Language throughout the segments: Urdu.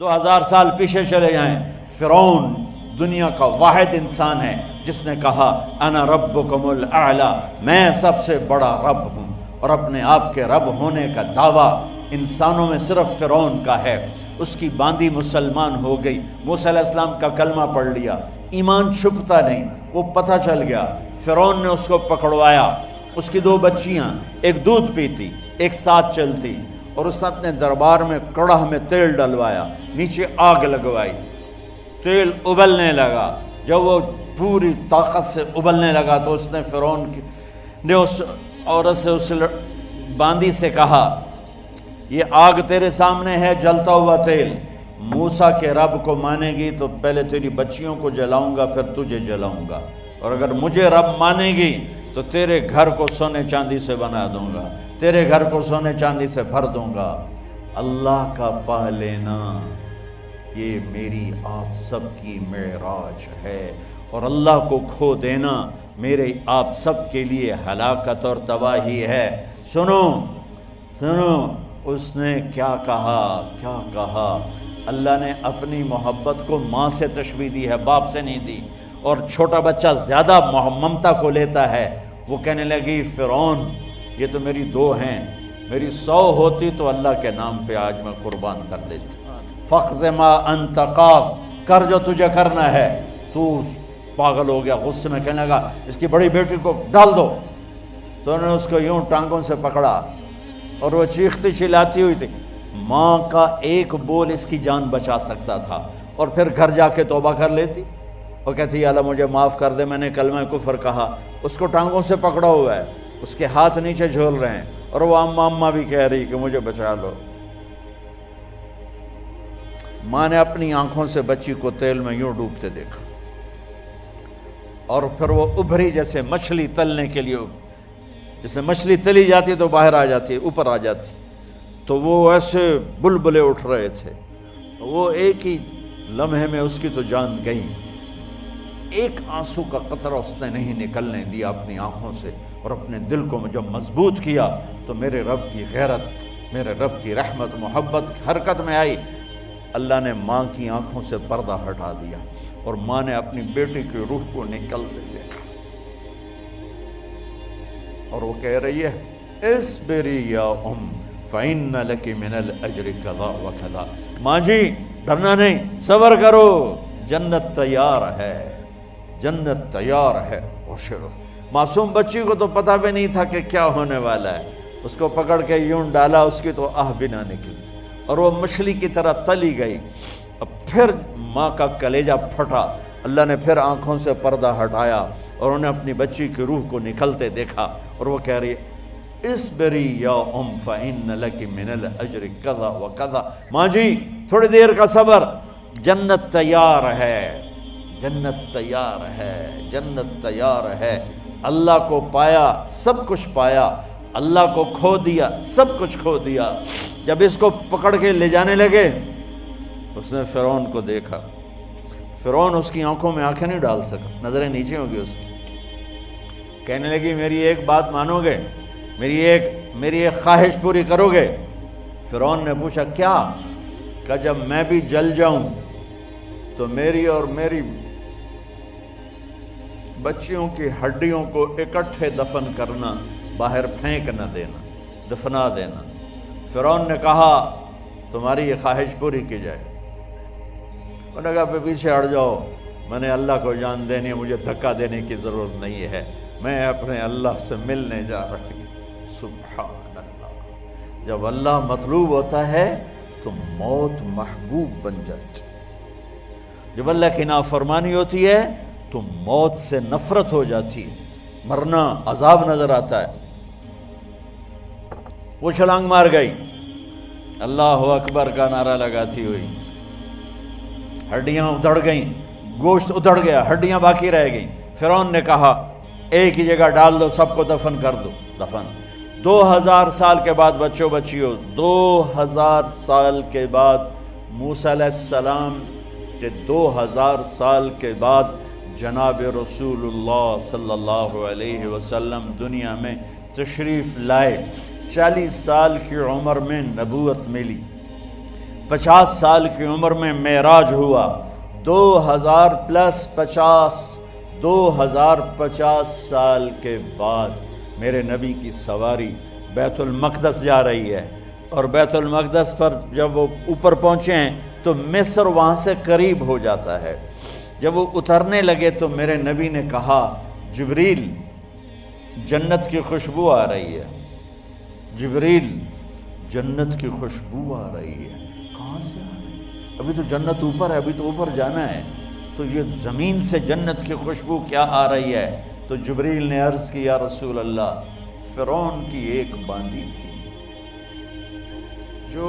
2000 سال پیچھے چلے جائیں، فرعون دنیا کا واحد انسان ہے جس نے کہا انا ربکم الاعلی، میں سب سے بڑا رب ہوں، اور اپنے آپ کے رب ہونے کا دعویٰ انسانوں میں صرف فرعون کا ہے۔ اس کی باندی مسلمان ہو گئی، موسیٰ علیہ السلام کا کلمہ پڑھ لیا، ایمان چھپتا نہیں، وہ پتہ چل گیا، فرعون نے اس کو پکڑوایا۔ اس کی 2 بچیاں، ایک دودھ پیتی ایک ساتھ چلتی، اور اس نے اپنے دربار میں کڑاہ میں تیل ڈلوایا، نیچے آگ لگوائی، تیل ابلنے لگا۔ جب وہ پوری طاقت سے ابلنے لگا تو اس نے فرعون نے اس عورت سے، اس باندی سے کہا یہ آگ تیرے سامنے ہے، جلتا ہوا تیل، موسیٰ کے رب کو مانے گی تو پہلے تیری بچیوں کو جلاؤں گا پھر تجھے جلاؤں گا، اور اگر مجھے رب مانے گی تو تیرے گھر کو سونے چاندی سے بنا دوں گا، تیرے گھر کو سونے چاندی سے بھر دوں گا۔ اللہ کا پا لینا یہ میری آپ سب کی معراج ہے، اور اللہ کو کھو دینا میرے آپ سب کے لیے ہلاکت اور تباہی ہے۔ سنو سنو اس نے کیا کہا۔ اللہ نے اپنی محبت کو ماں سے تشبیہ دی ہے، باپ سے نہیں دی، اور چھوٹا بچہ زیادہ ممتا کو لیتا ہے۔ وہ کہنے لگی فرعون یہ تو میری 2 ہیں، میری 100 ہوتی تو اللہ کے نام پہ آج میں قربان کر دیتی۔ فَقْضِ مَا أَنْتَ قَاضٍ، کر جو تجھے کرنا ہے۔ تو پاگل ہو گیا، غصے میں کہنے لگا اس کی بڑی بیٹی کو ڈال دو۔ تو انہوں نے اس کو یوں ٹانگوں سے پکڑا، اور وہ چیختی چلاتی ہوئی تھی۔ ماں کا ایک بول اس کی جان بچا سکتا تھا، اور پھر گھر جا کے توبہ کر لیتی اور کہتی اللہ مجھے معاف کر دے، میں نے کلمہ کفر کہا۔ اس کو ٹانگوں سے پکڑا ہوا ہے، اس کے ہاتھ نیچے جھول رہے ہیں، اور وہ اماں بھی کہہ رہی کہ مجھے بچا لو۔ ماں نے اپنی آنکھوں سے بچی کو تیل میں یوں ڈوبتے دیکھا، اور پھر وہ ابھری جیسے مچھلی تلنے کے لیے، جس میں مچھلی تلی جاتی تو باہر آ جاتی، اوپر آ جاتی، تو وہ ایسے بلبلے اٹھ رہے تھے۔ وہ ایک ہی لمحے میں اس کی تو جان گئی، ایک آنسو کا قطرہ اس نے نہیں نکلنے دیا اپنی آنکھوں سے، اور اپنے دل کو جب مضبوط کیا تو میرے رب کی غیرت، میرے رب کی رحمت محبت حرکت میں آئی۔ اللہ نے ماں کی آنکھوں سے پردہ ہٹا دیا، اور ماں نے اپنی بیٹی کی روح کو نکلتے دیکھا، اور وہ کہہ رہی ہے اصبری یا فإن لک من الأجر کذا وکذا۔ ماں جی ڈرنا نہیں، صبر کرو، جنت تیار ہے، جنت تیار ہے۔ ابشروا، معصوم بچی کو تو پتہ بھی نہیں تھا کہ کیا ہونے والا ہے، اس کو پکڑ کے یوں ڈالا، اس کی تو آہ بھی نہ نکلی، اور وہ مچھلی کی طرح تلی گئی۔ اب پھر ماں کا کلیجہ پھٹا، اللہ نے پھر آنکھوں سے پردہ ہٹایا، اور انہیں اپنی بچی کی روح کو نکلتے دیکھا، اور وہ کہہ رہی ہے اصبری یا فإن لک من الأجر کذا وکذا۔ ماں جی تھوڑی دیر کا صبر، جنت تیار ہے، جنت تیار ہے، جنت تیار ہے۔ اللہ کو پایا سب کچھ پایا، اللہ کو کھو دیا سب کچھ کھو دیا۔ جب اس کو پکڑ کے لے جانے لگے، اس نے فرعون کو دیکھا۔ فرعون اس کی آنکھوں میں آنکھیں نہیں ڈال سکا، نظریں نیچے ہوں گی اس کی۔ کہنے لگی میری ایک بات مانو گے، میری ایک خواہش پوری کرو گے؟ فرعون نے پوچھا کیا؟ کہ جب میں بھی جل جاؤں تو میری اور میری بچیوں کی ہڈیوں کو اکٹھے دفن کرنا، باہر پھینک نہ دینا، دفنا دینا۔ فرعون نے کہا تمہاری یہ خواہش پوری کی جائے۔ انہوں نے کہا پیچھے ہٹ جاؤ، میں نے اللہ کو جان دینی ہے، مجھے دھکا دینے کی ضرورت نہیں ہے، میں اپنے اللہ سے ملنے جا رہی ہوں۔ سبحان اللہ، جب اللہ مطلوب ہوتا ہے تو موت محبوب بن جاتی، جب اللہ کی نافرمانی ہوتی ہے تو موت سے نفرت ہو جاتی، مرنا عذاب نظر آتا ہے۔ وہ چھلانگ مار گئی، اللہ اکبر کا نعرہ لگاتی ہوئی، ہڈیاں ادھڑ گئیں، گوشت ادھڑ گیا، ہڈیاں باقی رہ گئیں۔ فرعون نے کہا ایک ہی جگہ ڈال دو، سب کو دفن کر دو۔ دفن 2000 سال کے بعد، بچوں بچیوں 2000 سال کے بعد، موسیٰ علیہ السلام کے 2000 سال کے بعد جناب رسول اللہ صلی اللہ علیہ وسلم دنیا میں تشریف لائے۔ 40 سال کی عمر میں نبوت ملی، 50 سال کی عمر میں معراج ہوا، 2050 سال کے بعد میرے نبی کی سواری بیت المقدس جا رہی ہے، اور بیت المقدس پر جب وہ اوپر پہنچے ہیں تو مصر وہاں سے قریب ہو جاتا ہے۔ جب وہ اترنے لگے تو میرے نبی نے کہا جبریل جنت کی خوشبو آ رہی ہے، جبریل جنت کی خوشبو آ رہی ہے، کہاں سے آ رہی ہے؟ ابھی تو جنت اوپر ہے، ابھی تو اوپر جانا ہے، تو یہ زمین سے جنت کی خوشبو کیا آ رہی ہے؟ تو جبریل نے عرض کی یا رسول اللہ، فرعون کی ایک باندی تھی جو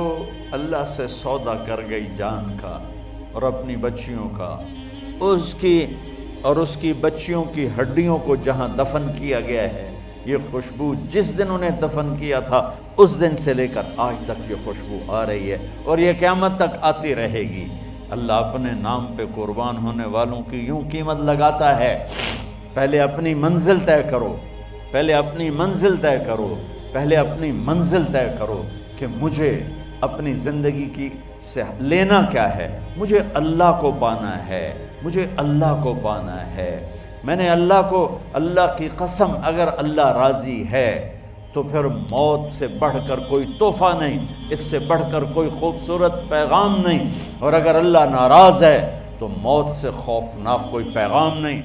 اللہ سے سودا کر گئی جان کا اور اپنی بچیوں کا، اس کی بچیوں کی ہڈیوں کو جہاں دفن کیا گیا ہے، یہ خوشبو جس دن انہیں دفن کیا تھا اس دن سے لے کر آج تک یہ خوشبو آ رہی ہے، اور یہ قیامت تک آتی رہے گی۔ اللہ اپنے نام پہ قربان ہونے والوں کی یوں قیمت لگاتا ہے، پہلے اپنی منزل طے کرو، پہلے اپنی منزل طے کرو، پہلے اپنی منزل طے کرو کہ مجھے اپنی زندگی کی سے لینا کیا ہے، مجھے اللہ کو پانا ہے، مجھے اللہ کو پانا ہے۔ میں نے اللہ کی قسم، اگر اللہ راضی ہے تو پھر موت سے بڑھ کر کوئی تحفہ نہیں، اس سے بڑھ کر کوئی خوبصورت پیغام نہیں، اور اگر اللہ ناراض ہے تو موت سے خوفناک کوئی پیغام نہیں۔